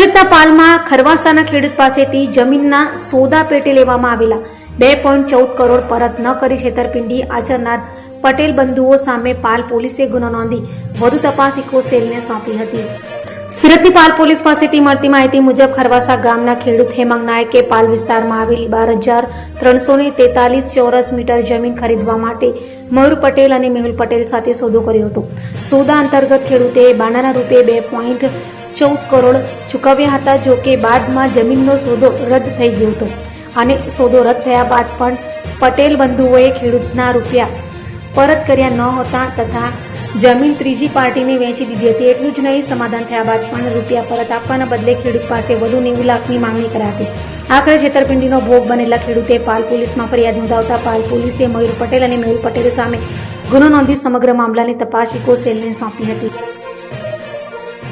સુરતના પાલમાં ખરવાસાના ખેડૂત પાસેથી જમીનના સોદા પેટે લેવામાં આવેલા 2.14 કરોડ પરત ન કરી છેતરપિંડી આચરનાર પટેલ બંધુઓ સામે પાલ પોલીસે ગુનો નોંધી વધુ તપાસ ઇકો સેલને સોંપી હતી। સુરતની પાલ પોલીસ પાસેથી મળતી માહિતી મુજબ ખરવાસા ગામના ખેડૂત હેમાંગ નાયકે પાલ વિસ્તારમાં આવેલી 12,343 ચોરસ મીટર જમીન ખરીદવા માટે મયુર પટેલ અને મેહુલ પટેલ સાથે સોદો કર્યો હતો। સોદા અંતર્ગત ખેડૂતે બાનાના રૂપે 2.14 કરોડ ચૂકવ્યા હતા। જો કે બાદમાં જમીનનો સોદો રદ થઈ ગયો હતો અને સોદો રદ થયા બાદ પણ પટેલ બંધુઓએ ખેડૂતના રૂપિયા પરત કર્યા ન હતા તથા જમીન ત્રીજી પાર્ટીને વેચી દીધી હતી। એટલું જ નહીં, સમાધાન થયા બાદ પણ રૂપિયા પરત આપવાના બદલે ખેડૂત પાસે વધુ 90 લાખની માંગણી કરાઈ હતી। આખરે છેતરપિંડીનો ભોગ બનેલા ખેડૂતે પાલ પોલીસમાં ફરિયાદ નોંધાવતા પાલ પોલીસે મયુર પટેલ અને મેહુલ પટેલ સામે ગુનો નોંધી સમગ્ર મામલાની તપાસ ઇકો સેલને સોંપી હતી।